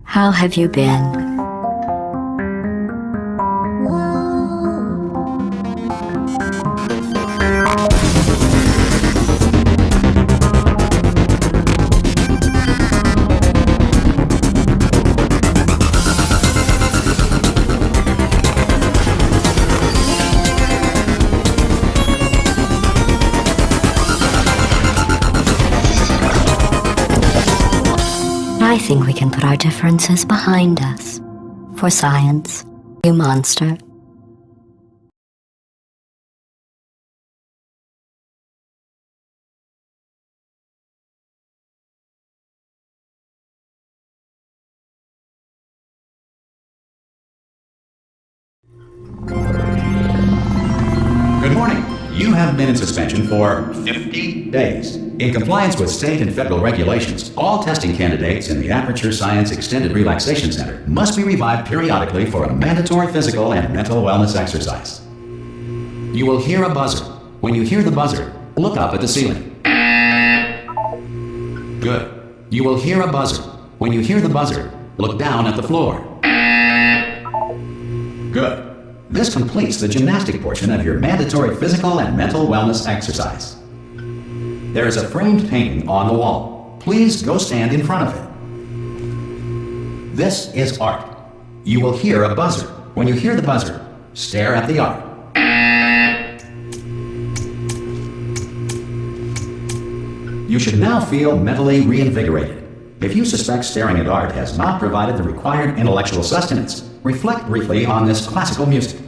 How have you been? I think we can put our differences behind us. For science, you monster. Good morning. You have been in suspension for 50 days. In compliance with state and federal regulations, all testing candidates in the Aperture Science Extended Relaxation Center must be revived periodically for a mandatory physical and mental wellness exercise. You will hear a buzzer. When you hear the buzzer, look up at the ceiling. Good. You will hear a buzzer. When you hear the buzzer, look down at the floor. Good. This completes the gymnastic portion of your mandatory physical and mental wellness exercise. There is a framed painting on the wall. Please go stand in front of it. This is art. You will hear a buzzer. When you hear the buzzer, stare at the art. You should now feel mentally reinvigorated. If you suspect staring at art has not provided the required intellectual sustenance, reflect briefly on this classical music.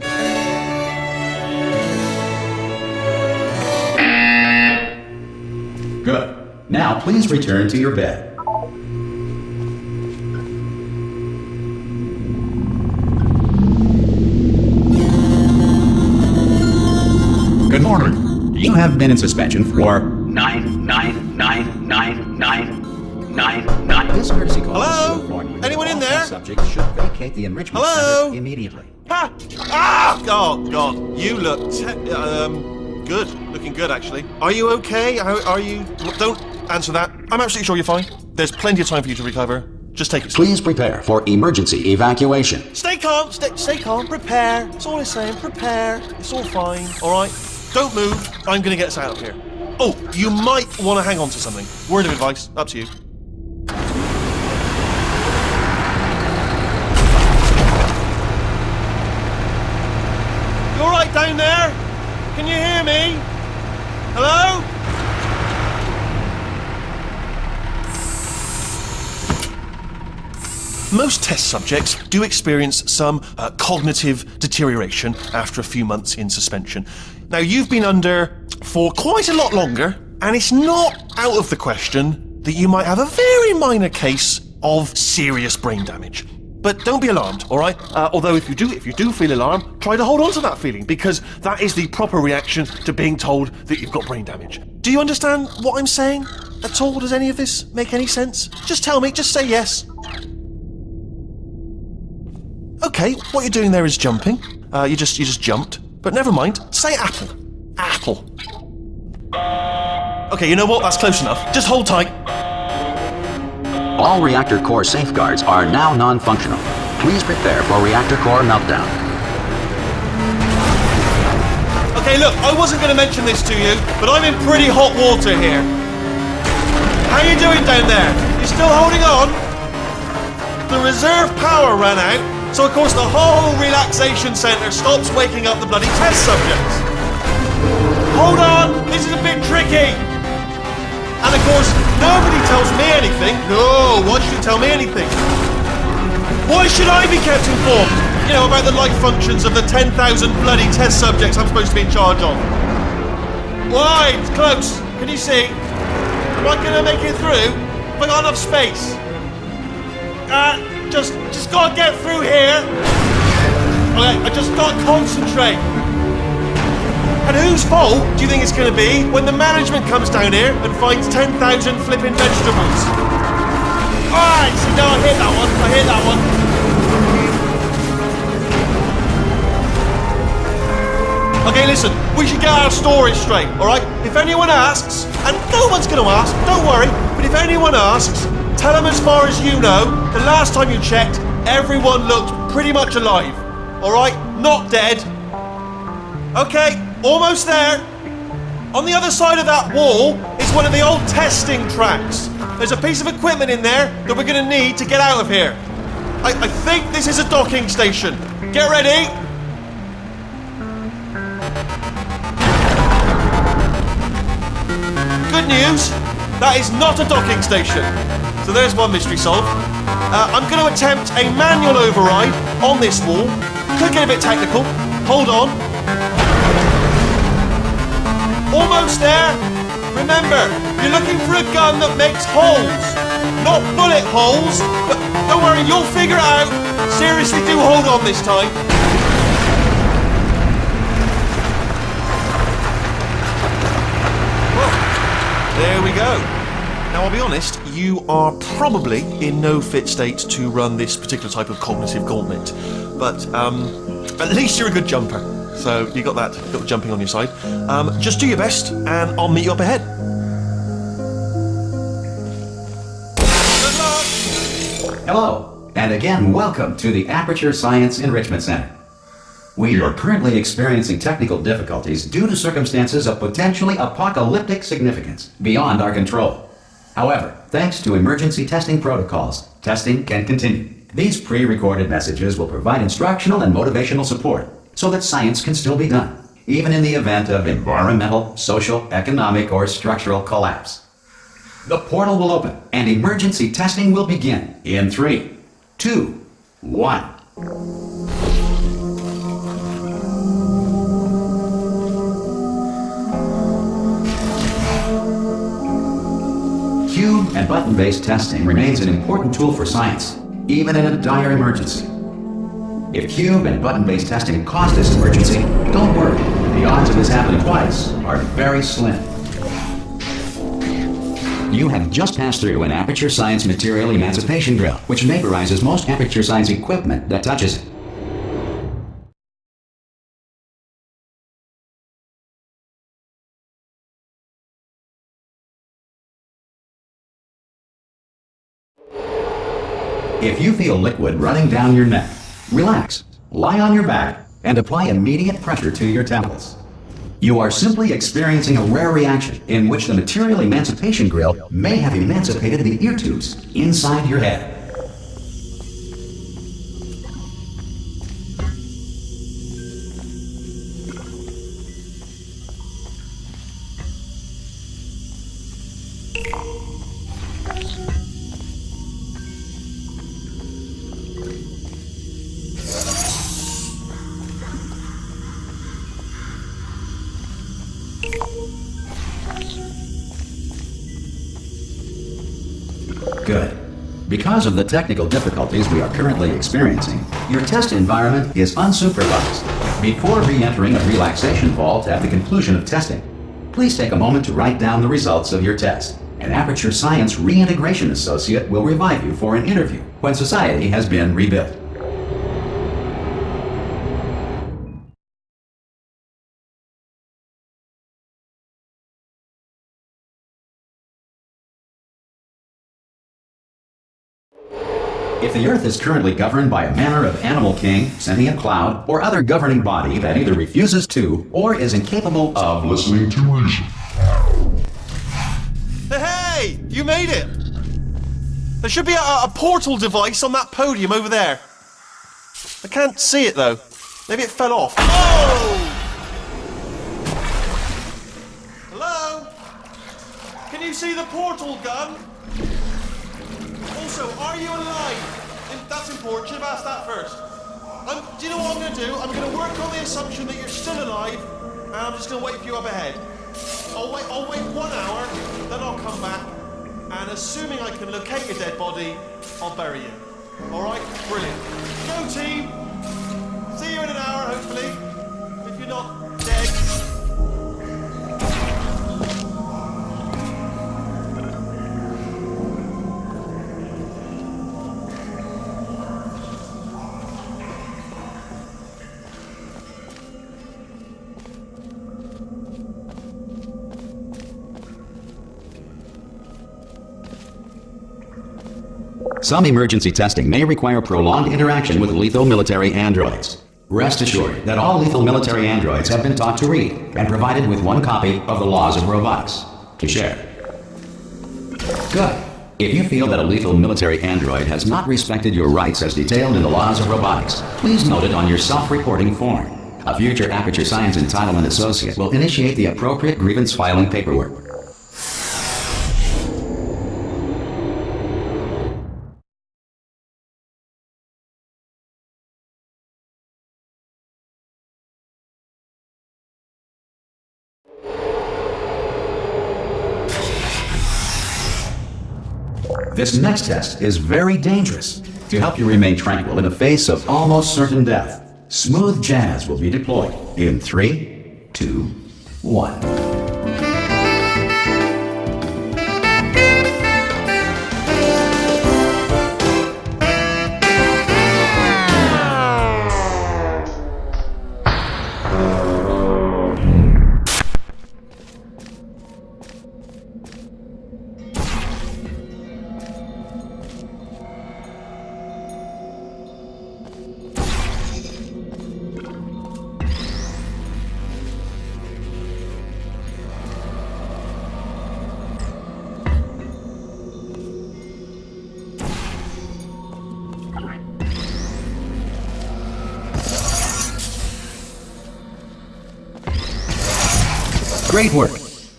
Good. Now please return to your bed. Good morning. You have been in suspension for 9999999. This courtesy call. Hello? Anyone in there? Subject should vacate the enrichment center immediately. Ha! Ah! Oh, God. You look good. Looking good, actually. Are you okay? Are you... Don't answer that. I'm absolutely sure you're fine. There's plenty of time for you to recover. Just take it. Please prepare for emergency evacuation. Stay calm. Stay calm. Prepare. That's all I'm saying. Prepare. It's all fine. All right? Don't move. I'm going to get us out of here. Oh, you might want to hang on to something. Word of advice. Up to you. You all right down there? Can you hear me? Hello? Most test subjects do experience some cognitive deterioration after a few months in suspension. Now, you've been under for quite a lot longer, and it's not out of the question that you might have a very minor case of serious brain damage. But don't be alarmed, all right? Although if you do feel alarmed, try to hold on to that feeling, because that is the proper reaction to being told that you've got brain damage. Do you understand what I'm saying at all? Does any of this make any sense? Just tell me, just say yes. Okay, what you're doing there is jumping. You just jumped. But never mind, say apple. Apple. Okay, you know what? That's close enough. Just hold tight. All reactor core safeguards are now non-functional. Please prepare for reactor core meltdown. Okay, look, I wasn't going to mention this to you, but I'm in pretty hot water here. How you doing down there? You still holding on? The reserve power ran out, so of course the whole relaxation centre stops waking up the bloody test subjects. Hold on, this is a bit tricky. And of course, nobody tells me anything. No, why should you tell me anything? Why should I be kept informed? You know, about the life functions of the 10,000 bloody test subjects I'm supposed to be in charge of. Why? It's close. Can you see? Am I gonna make it through? Have I got enough space? Just gotta get through here. Okay, I just gotta concentrate. And whose fault do you think it's going to be when the management comes down here and finds 10,000 flipping vegetables? Alright, see, no, I hit that one. Okay, listen, we should get our story straight, alright? If anyone asks, and no one's gonna ask, don't worry, but if anyone asks, tell them as far as you know, the last time you checked, everyone looked pretty much alive. Alright? Not dead. Okay, almost there. On the other side of that wall is one of the old testing tracks. There's a piece of equipment in there that we're gonna need to get out of here. I think this is a docking station. Get ready. Good news, that is not a docking station. So there's one mystery solved. I'm going to attempt a manual override on this wall. Could get a bit technical. Hold on. Almost there. Remember, you're looking for a gun that makes holes. Not bullet holes, but don't worry, you'll figure it out. Seriously, do hold on this time. There we go. Now, I'll be honest, you are probably in no fit state to run this particular type of cognitive gauntlet. But at least you're a good jumper. So you got that little jumping on your side. Just do your best, and I'll meet you up ahead. Good luck! Hello, and again, welcome to the Aperture Science Enrichment Center. We are currently experiencing technical difficulties due to circumstances of potentially apocalyptic significance beyond our control. However, thanks to emergency testing protocols, testing can continue. These pre-recorded messages will provide instructional and motivational support so that science can still be done, even in the event of environmental, social, economic, or structural collapse. The portal will open and emergency testing will begin in 3, 2, 1. Cube and button-based testing remains an important tool for science, even in a dire emergency. If cube and button-based testing caused this emergency, don't worry. The odds of this happening twice are very slim. You have just passed through an Aperture Science Material Emancipation Drill, which vaporizes most Aperture Science equipment that touches it. If you feel liquid running down your neck, relax, lie on your back, and apply immediate pressure to your temples. You are simply experiencing a rare reaction in which the material emancipation grill may have emancipated the ear tubes inside your head. Good. Because of the technical difficulties we are currently experiencing, your test environment is unsupervised. Before re-entering a relaxation vault at the conclusion of testing, please take a moment to write down the results of your test. An Aperture Science Reintegration Associate will revive you for an interview when society has been rebuilt. If the Earth is currently governed by a manner of animal king, sentient cloud, or other governing body that either refuses to or is incapable of listening to reason. Hey! You made it! There should be a portal device on that podium over there. I can't see it though. Maybe it fell off. Oh! Hello? Can you see the portal gun? Also, are you alive? That's important. Should have asked that first. Do you know what I'm going to do? I'm going to work on the assumption that you're still alive, and I'm just going to wait for you up ahead. I'll wait 1 hour, then I'll come back, and assuming I can locate your dead body, I'll bury you. All right? Brilliant. Go team. See you in an hour, hopefully. If you're not dead. Some emergency testing may require prolonged interaction with lethal military androids. Rest assured that all lethal military androids have been taught to read and provided with one copy of the Laws of Robotics to share. Good. If you feel that a lethal military android has not respected your rights as detailed in the Laws of Robotics, please note it on your self-reporting form. A future Aperture Science Entitlement Associate will initiate the appropriate grievance filing paperwork. This next test is very dangerous. To help you remain tranquil in the face of almost certain death, smooth jazz will be deployed in 3, 2, 1. Great work!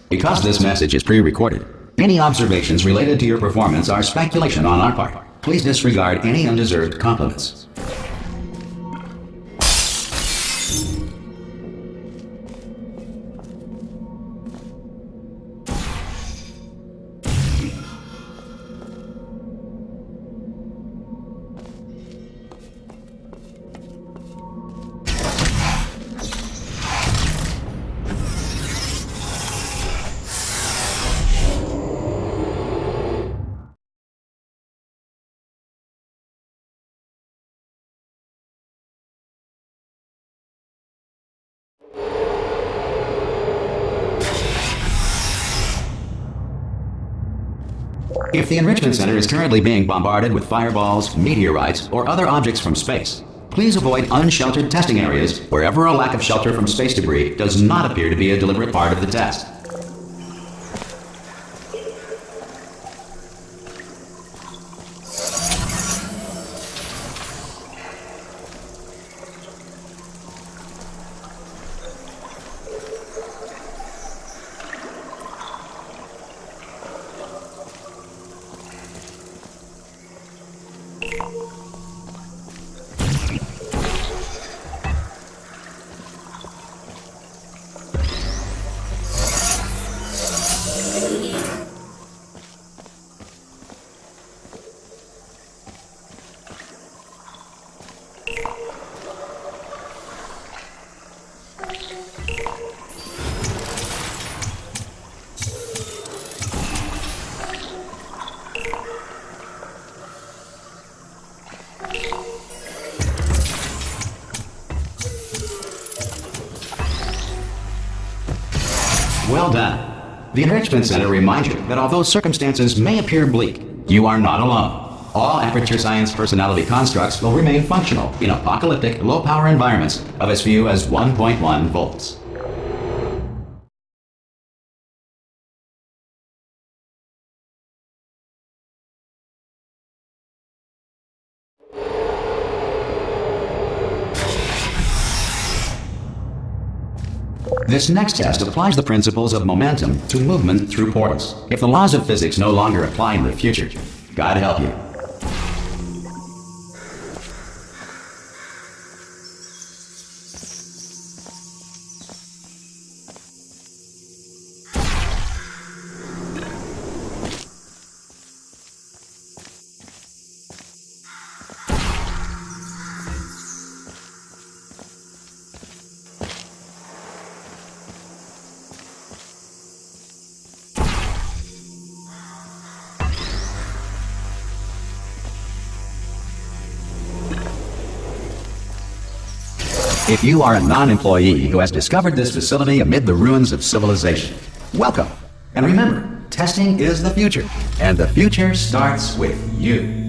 Because this message is pre-recorded, any observations related to your performance are speculation on our part. Please disregard any undeserved compliments. If the Enrichment Center is currently being bombarded with fireballs, meteorites, or other objects from space, please avoid unsheltered testing areas wherever a lack of shelter from space debris does not appear to be a deliberate part of the test. Well done. The Enrichment Center reminds you that although circumstances may appear bleak, you are not alone. All Aperture Science personality constructs will remain functional in apocalyptic, low-power environments of as few as 1.1 volts. This next test applies the principles of momentum to movement through portals. If the laws of physics no longer apply in the future, God help you. If you are a non-employee who has discovered this facility amid the ruins of civilization, welcome. And remember, testing is the future, and the future starts with you.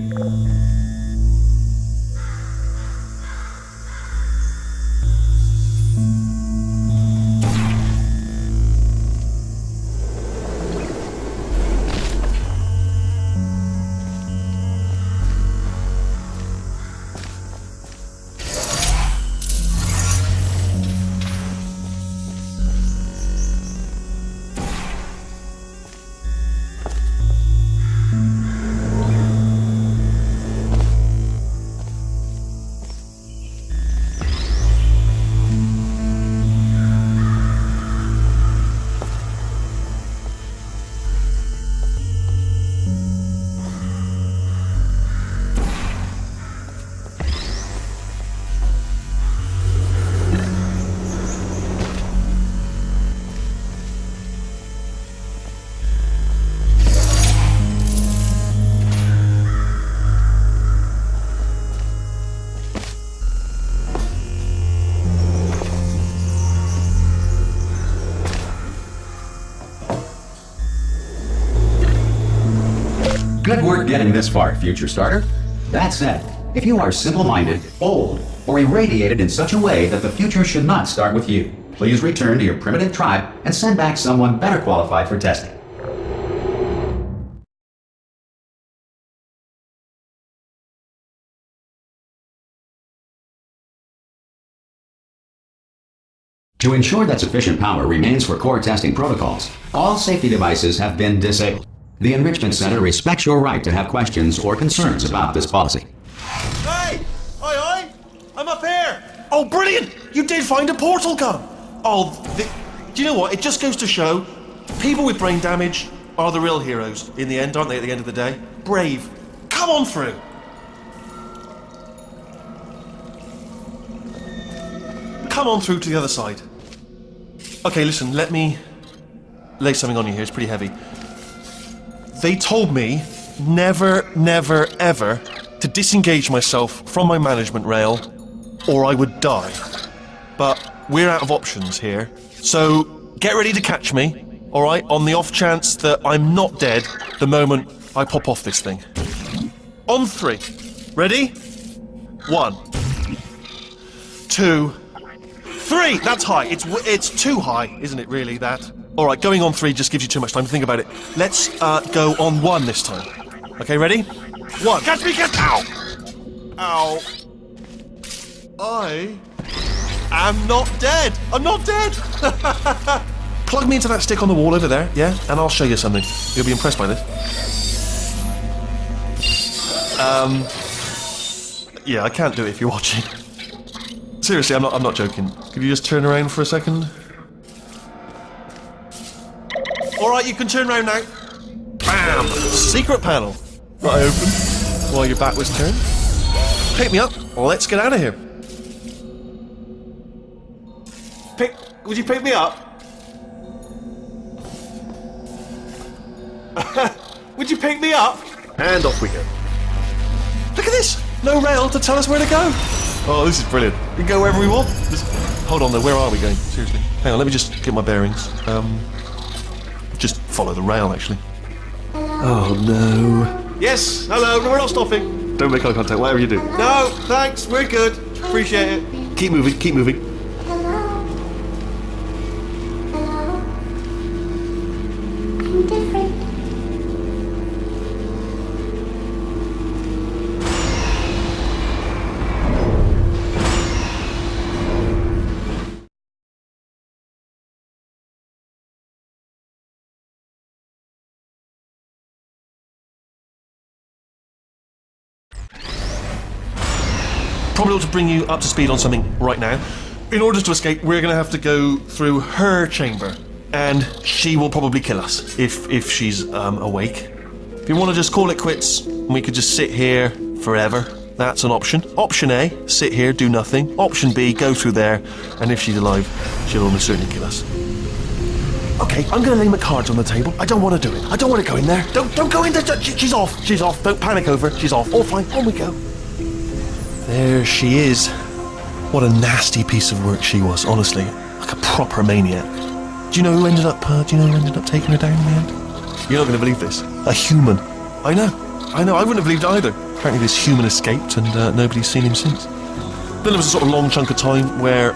Good work getting this far, future starter. That said, if you are simple-minded, old, or irradiated in such a way that the future should not start with you, please return to your primitive tribe and send back someone better qualified for testing. To ensure that sufficient power remains for core testing protocols, all safety devices have been disabled. The Enrichment Center respects your right to have questions or concerns about this policy. Hey! Aye! I'm up here! Oh, brilliant! You did find a portal gun! Oh, do you know what? It just goes to show, people with brain damage are the real heroes in the end, aren't they, at the end of the day? Brave. Come on through! Come on through to the other side. Okay, listen, let me lay something on you here. It's pretty heavy. They told me never, never, ever to disengage myself from my management rail or I would die. But we're out of options here. So get ready to catch me, alright, on the off chance that I'm not dead the moment I pop off this thing. On 3. Ready? 1, 2, 3! That's high. It's too high, isn't it, really, that? Alright, going on 3 just gives you too much time to think about it. Let's go on 1 this time. Okay, ready? 1. Catch me, catch! Ow! Ow. I am not dead. I'm not dead! Plug me into that stick on the wall over there, yeah? And I'll show you something. You'll be impressed by this. Yeah, I can't do it if you're watching. Seriously, I'm not joking. Could you just turn around for a second? Alright, you can turn around now. Bam! Secret panel. Right open. While your back was turned. Pick me up. Let's get out of here. Would you pick me up? Would you pick me up? And off we go. Look at this! No rail to tell us where to go. Oh, this is brilliant. We can go wherever we want. Hold on though, where are we going? Seriously. Hang on, let me just get my bearings. Just follow the rail, actually. Oh no. Yes, hello, we're not stopping. Don't make eye contact, whatever you do. No, thanks, we're good. Appreciate it. Keep moving, keep moving. Hello? Hello? I'm different. Probably ought to bring you up to speed on something right now. In order to escape, we're going to have to go through her chamber, and she will probably kill us if she's awake. If you want to just call it quits, we could just sit here forever. That's an option. Option A, sit here, do nothing. Option B, go through there, and if she's alive, she'll almost certainly kill us. Okay, I'm going to lay my cards on the table. I don't want to do it. I don't want to go in there. Don't go in there. She's off. She's off. Don't panic over. She's off. All fine. On we go. There she is. What a nasty piece of work she was, honestly. Like a proper maniac. Do you know who ended up taking her down in the end? You're not going to believe this. A human. I know. I wouldn't have believed either. Apparently this human escaped and nobody's seen him since. Then there was a sort of long chunk of time where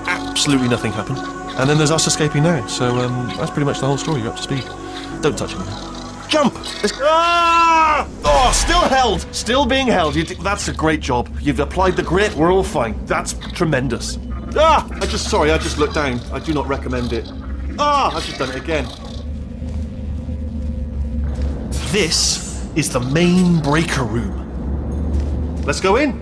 absolutely nothing happened. And then there's us escaping now. So that's pretty much the whole story. You're up to speed. Don't touch anything. Jump! Ah! Oh, still held! Still being held. That's a great job. You've applied the grit, we're all fine. That's tremendous. Ah! I just looked down. I do not recommend it. Ah! I've just done it again. This is the main breaker room. Let's go in.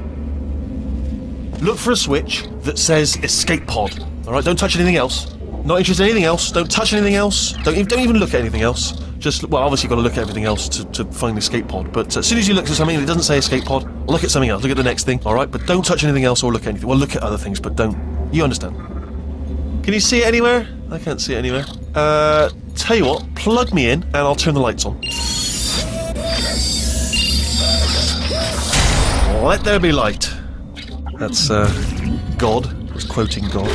Look for a switch that says escape pod. Alright, don't touch anything else. Not interested in anything else. Don't touch anything else. Don't even look at anything else. Just, well, obviously you've got to look at everything else to find the escape pod, but as soon as you look at something that doesn't say escape pod, look at something else, look at the next thing, alright? But don't touch anything else or look at anything. Well, look at other things, but don't. You understand. Can you see it anywhere? I can't see it anywhere. Tell you what, plug me in and I'll turn the lights on. Let there be light. That's, God. I was quoting God.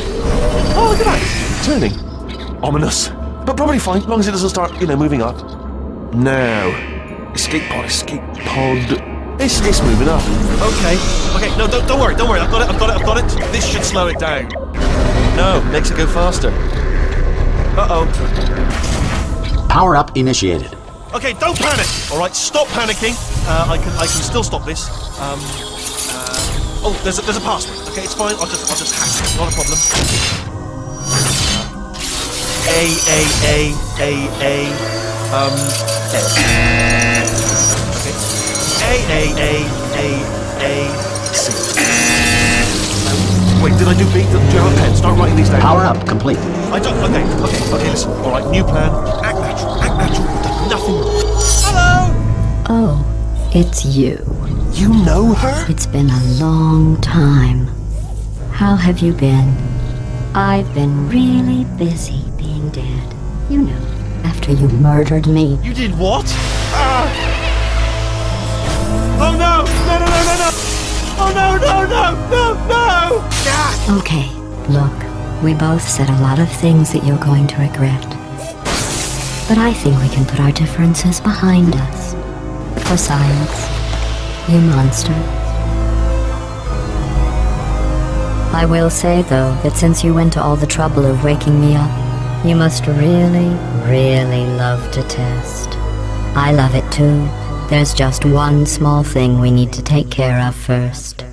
Oh, look at that! Turning. Ominous. But probably fine, as long as it doesn't start, moving up. Now, escape pod. It's moving up. Okay, no, don't worry, I've got it. This should slow it down. No, makes it go faster. Uh-oh. Power up initiated. Okay, don't panic. All right, stop panicking. I can still stop this. Oh, there's a password. Okay, it's fine. I'll just hack it. Not a problem. C. Wait, did I do B? Do you have a pen? Start writing these down. Power up complete. I don't. Okay. Listen. All right, new plan. Act natural. You've done nothing wrong. Hello. Oh, it's you. You know her? It's been a long time. How have you been? I've been really busy being dead. You know, after you murdered me. You did what? Oh no! No! Oh no! Ah! Okay, look, we both said a lot of things that you're going to regret. But I think we can put our differences behind us. For science, you monster. I will say, though, that since you went to all the trouble of waking me up, you must really, really love to test. I love it too. There's just one small thing we need to take care of first.